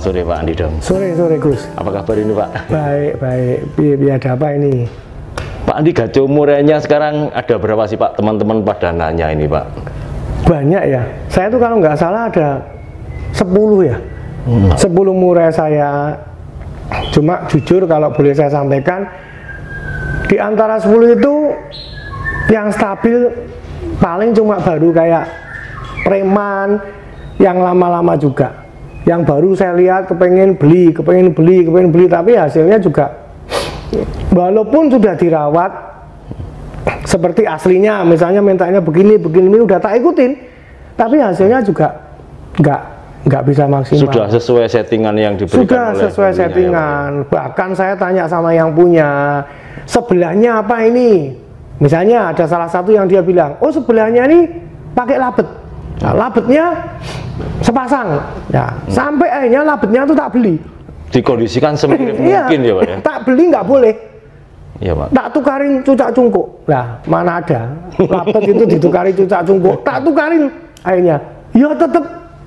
sore Pak Andi Dom. Sore Gus. Apa kabar ini Pak? Baik. Biar ada apa ini? Pak Andi, gajo murainya sekarang ada berapa sih Pak? Teman-teman pada nanya ini Pak. Banyak ya. Saya tuh kalau nggak salah ada 10 ya. 10 murai saya. Cuma jujur kalau boleh saya sampaikan, di antara 10 itu yang stabil paling cuma baru kayak preman, yang lama-lama juga. Yang baru saya lihat kepengen beli, tapi hasilnya juga walaupun sudah dirawat seperti aslinya, misalnya mintanya begini udah tak ikutin, tapi hasilnya juga nggak bisa maksimal. Sudah sesuai settingan yang diberikan. Sudah sesuai settingan. Ya, bahkan saya tanya sama yang punya, sebelahnya apa ini? Misalnya ada salah satu yang dia bilang, oh sebelahnya ini pakai labet. Nah, labetnya sepasang. Ya, sampai akhirnya labetnya tuh tak beli. Dikondisikan semirip mungkin ya Pak ya. Tak beli nggak boleh. Iya Pak. Tak tukarin cucak cungkuk. Nah, mana ada labet itu ditukari cucak cungkuk. Tak tukarin akhirnya. Ya tetap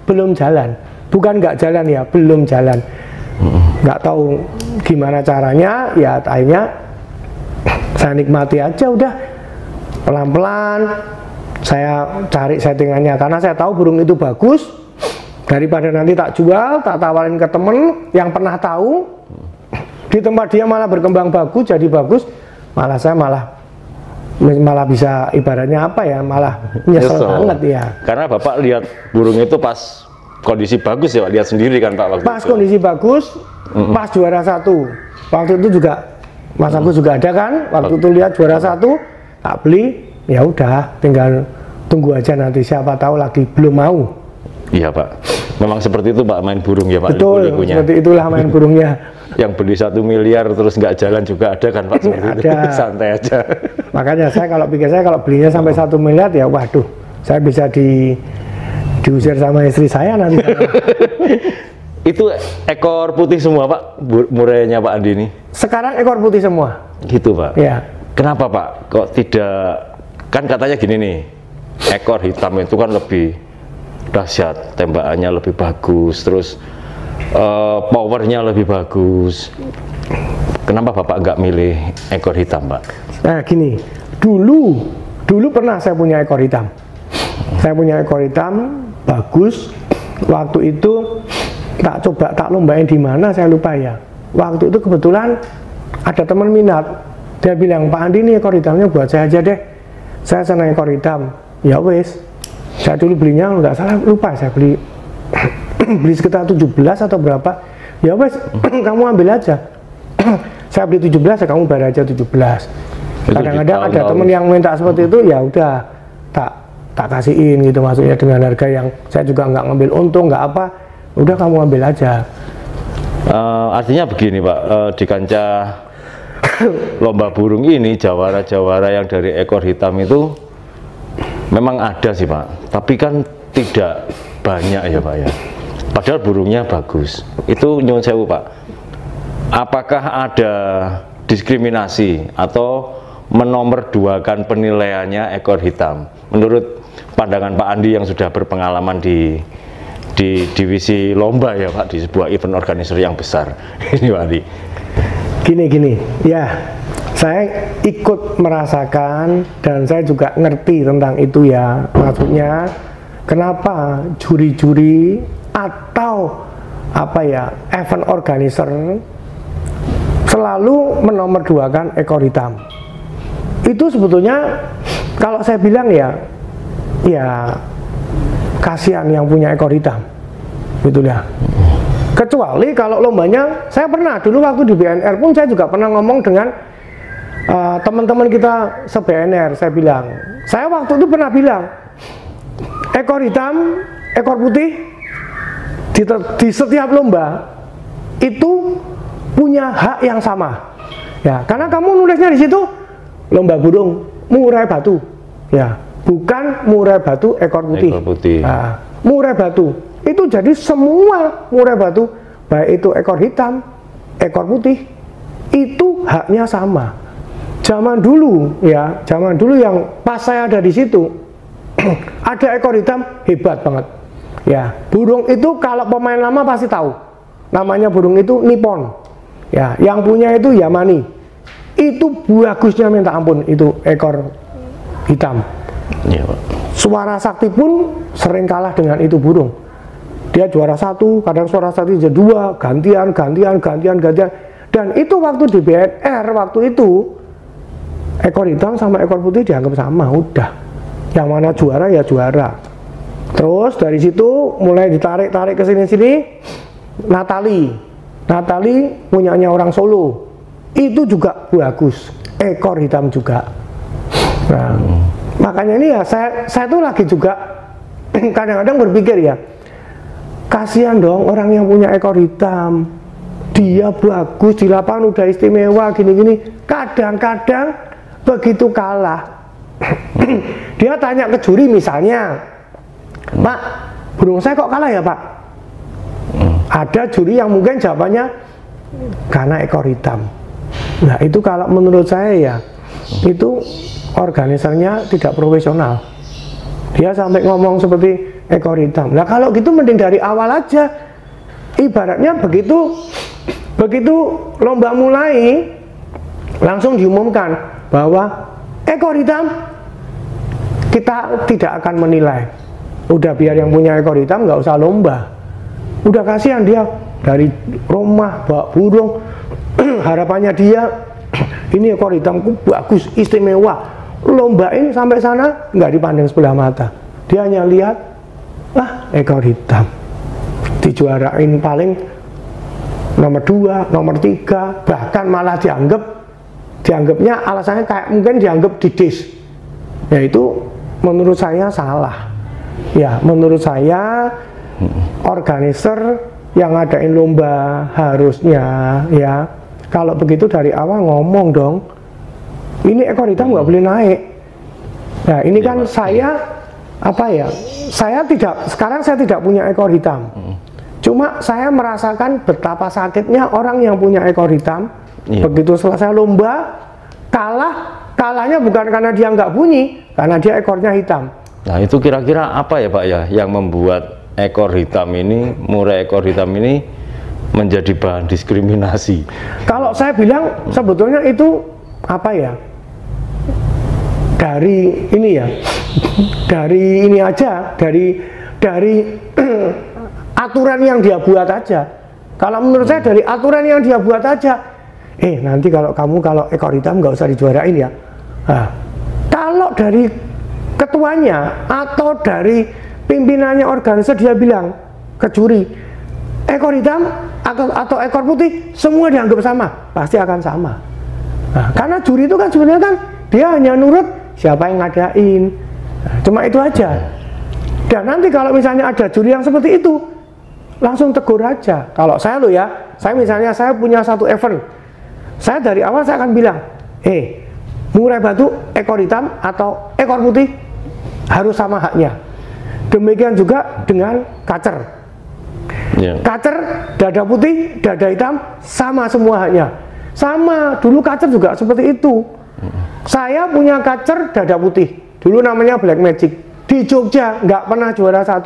belum jalan. Bukan nggak jalan ya, belum jalan. Nggak tahu gimana caranya, ya akhirnya saya nikmati aja udah. Pelan-pelan saya cari settingannya karena saya tahu burung itu bagus. Daripada nanti tak jual, tak tawarin ke temen yang pernah tahu, di tempat dia malah berkembang bagus, jadi bagus, malah saya malah bisa ibaratnya apa ya, malah nyesel banget ya. Karena Bapak lihat burung itu pas kondisi bagus ya Pak, lihat sendiri kan Pak waktu pas itu. Kondisi bagus, pas juara 1. Waktu itu juga Mas Agus juga ada kan, waktu itu lihat juara 1, tak beli, ya udah, tinggal tunggu aja nanti, siapa tahu lagi belum mau. Iya Pak, memang seperti itu Pak main burung ya Pak. Betul, seperti itulah main burungnya. Yang beli 1 miliar terus nggak jalan juga ada kan Pak, seperti ada. Itu santai aja. Makanya saya kalau belinya sampai 1 miliar ya waduh, saya bisa diusir sama istri saya nanti. Itu ekor putih semua Pak, murainya Pak Andi ini? Sekarang ekor putih semua. Gitu Pak? Ya. Kenapa Pak? Kok tidak, kan katanya gini nih, ekor hitam itu kan lebih dahsyat, tembakannya lebih bagus, terus powernya lebih bagus. Kenapa Bapak nggak milih ekor hitam Pak? Nah gini, dulu pernah saya punya ekor hitam. Saya punya ekor hitam bagus. Waktu itu tak lombain di mana saya lupa ya. Waktu itu kebetulan ada teman minat. Dia bilang, Pak Andi ini ekor hitamnya buat saya aja deh. Saya senang ekor hitam. Ya wes. Saya dulu belinya nggak salah lupa, saya beli sekitar 17 atau berapa. Ya wes, kamu ambil aja. Saya beli 17 ya kamu bayar aja 17. Kadang-kadang ada temen yang minta seperti itu, ya udah tak kasihin gitu, maksudnya dengan harga yang saya juga nggak ngambil untung, nggak apa, udah kamu ambil aja. Artinya begini Pak, di kancah lomba burung ini jawara-jawara yang dari ekor hitam itu memang ada sih Pak, tapi kan tidak banyak ya Pak ya. Padahal burungnya bagus. Itu nyuwun sewu Pak. Apakah ada diskriminasi atau menomorduakan penilaiannya ekor hitam? Menurut pandangan Pak Andi yang sudah berpengalaman di divisi lomba ya Pak, di sebuah event organizer yang besar. Ini Pak Andi. Gini, ya. Saya ikut merasakan dan saya juga ngerti tentang itu ya. Maksudnya kenapa juri-juri atau apa ya, event organizer selalu menomorduakan ekor hitam. Itu sebetulnya kalau saya bilang ya kasihan yang punya ekor hitam. Gitu ya. Kecuali kalau lombanya, saya pernah dulu waktu di BNR pun saya juga pernah ngomong dengan teman-teman kita se-BNR, saya waktu itu pernah bilang, ekor hitam, ekor putih di setiap lomba itu punya hak yang sama. Ya, karena kamu nulisnya di situ lomba burung murai batu, ya, bukan murai batu ekor putih. Ekor putih. Nah, murai batu itu jadi semua murai batu, baik itu ekor hitam, ekor putih, itu haknya sama. Zaman dulu yang pas saya ada di situ ada ekor hitam hebat banget. Ya, burung itu kalau pemain lama pasti tahu. namanya burung itu Nippon. Ya, yang punya itu Yamani. Itu bagusnya minta ampun itu ekor hitam. Iya, Pak. Suara Sakti pun sering kalah dengan itu burung. Dia juara 1, kadang Suara Sakti jadi 2, gantian. Dan itu waktu di BNR waktu itu ekor hitam sama ekor putih dianggap sama, udah. Yang mana juara ya juara. Terus dari situ mulai ditarik ke sini-sini. Natali punyanya orang Solo. Itu juga bagus, ekor hitam juga. Nah, makanya ini ya saya tuh lagi juga kadang-kadang berpikir ya, kasihan dong orang yang punya ekor hitam. Dia bagus di lapangan udah istimewa gini-gini. Kadang-kadang begitu kalah dia tanya ke juri misalnya, Pak, burung saya kok kalah ya Pak? Ada juri yang mungkin jawabannya karena ekor hitam. Nah itu kalau menurut saya ya, itu organisernya tidak profesional. Dia sampai ngomong seperti ekor hitam. Nah kalau gitu mending dari awal aja. Ibaratnya begitu lomba mulai, langsung diumumkan bahwa ekor hitam kita tidak akan menilai. Udah biar yang punya ekor hitam nggak usah lomba. Udah kasihan dia dari rumah bawa burung, harapannya dia ini ekor hitamku bagus, istimewa. Lombain sampai sana nggak dipandang sebelah mata. Dia hanya lihat, ekor hitam. Dijuarain paling nomor 2, nomor 3, bahkan malah dianggapnya alasannya kayak mungkin dianggap didis. Ya itu menurut saya salah. Ya menurut saya organizer yang ngadain lomba harusnya ya kalau begitu dari awal ngomong dong, ini ekor hitam nggak boleh naik. Nah ini kan saya sekarang saya tidak punya ekor hitam. Cuma saya merasakan betapa sakitnya orang yang punya ekor hitam. Begitu selesai lomba kalahnya bukan karena dia nggak bunyi, karena dia ekornya hitam. Nah itu kira-kira apa ya Pak ya yang membuat ekor hitam ini, murai ekor hitam ini menjadi bahan diskriminasi? Kalau saya bilang sebetulnya itu apa ya, dari ini ya, dari ini aja, dari aturan yang dia buat aja. Kalau menurut saya dari aturan yang dia buat aja, nanti kalau ekor hitam nggak usah dijuarain ya. Nah, kalau dari ketuanya atau dari pimpinannya organizer dia bilang ke juri, ekor hitam atau ekor putih semua dianggap sama, pasti akan sama. Nah, karena juri itu kan sebenarnya kan dia hanya nurut siapa yang ngadain. Nah, cuma itu aja. Dan nanti kalau misalnya ada juri yang seperti itu, langsung tegur aja. Kalau saya misalnya saya punya satu event, saya dari awal saya akan bilang, murai batu ekor hitam atau ekor putih harus sama haknya. Demikian juga dengan kacer. Kacer, dada putih, dada hitam sama semua haknya. Sama, dulu kacer juga seperti itu. Saya punya kacer dada putih, dulu namanya Black Magic. Di Jogja nggak pernah juara 1.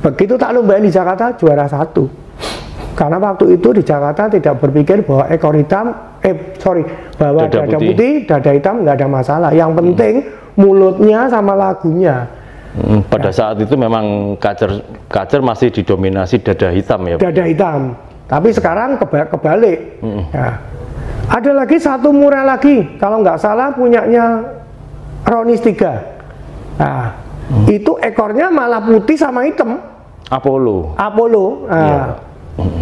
Begitu tak lombain di Jakarta juara 1. Karena waktu itu di Jakarta tidak berpikir bahwa ekor hitam, bahwa dada putih, dada hitam nggak ada masalah. Yang penting mulutnya sama lagunya. Pada saat itu memang kacer masih didominasi dada hitam ya Pak? Dada hitam. Tapi sekarang kebalik. Nah, ada lagi satu murai lagi, kalau nggak salah punyanya Ronis 3. Nah, itu ekornya malah putih sama hitam. Apollo. Nah,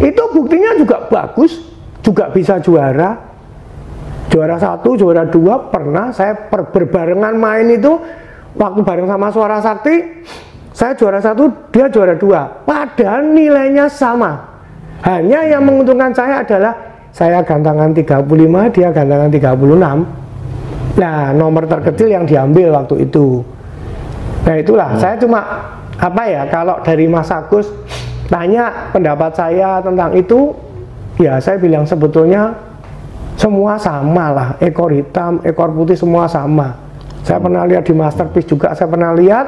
itu buktinya juga bagus, juga bisa juara. Juara 1, juara 2 pernah saya berbarengan main itu waktu bareng sama Suara Sakti. Saya juara 1, dia juara 2. Padahal nilainya sama. Hanya yang menguntungkan saya adalah saya gantangan 35, dia gantangan 36. Nah, nomor terkecil yang diambil waktu itu. Nah itulah, saya cuma kalau dari Mas Agus tanya pendapat saya tentang itu, ya saya bilang sebetulnya semua sama lah, ekor hitam, ekor putih semua sama. Saya pernah lihat di Masterpiece juga, saya pernah lihat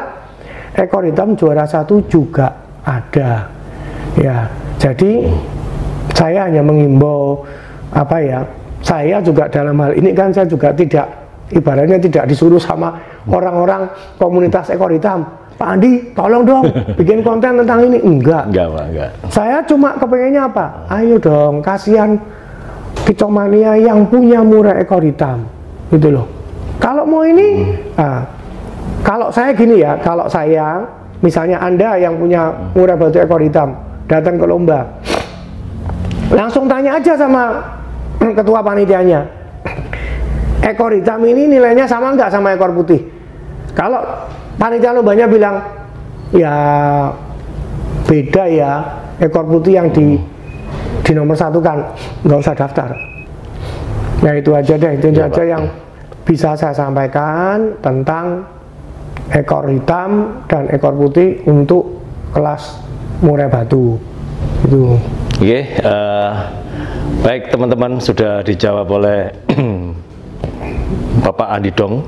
ekor hitam juara 1 juga ada. Ya, Jadi saya hanya mengimbau apa ya, saya juga dalam hal ini kan saya juga tidak, ibaratnya tidak disuruh sama orang-orang komunitas ekor hitam, Pak Andi tolong dong bikin konten tentang ini. Enggak Pak, enggak. Saya cuma kepengennya apa, ayo dong, kasihan Kicomania yang punya murai ekor hitam gitu loh. Kalau mau ini kalau saya gini ya, kalau saya misalnya Anda yang punya murai batu ekor hitam datang ke lomba, langsung tanya aja sama ketua panitianya, ekor hitam ini nilainya sama nggak sama ekor putih. Kalau panitia lombanya bilang ya beda ya, ekor putih yang di nomor satu kan, nggak usah daftar. Ya itu aja deh, itu aja Pak, yang bisa saya sampaikan tentang ekor hitam dan ekor putih untuk kelas murai batu itu. Oke, baik teman-teman, sudah dijawab oleh Bapak Andi Dong.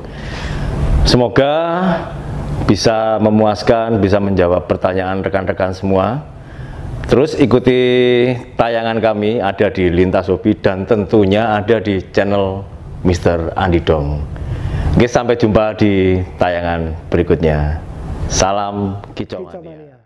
Semoga bisa memuaskan, bisa menjawab pertanyaan rekan-rekan semua. Terus ikuti tayangan kami ada di Lintas Hobi dan tentunya ada di channel Mr. Andi Dong. Oke, sampai jumpa di tayangan berikutnya. Salam Kicomania.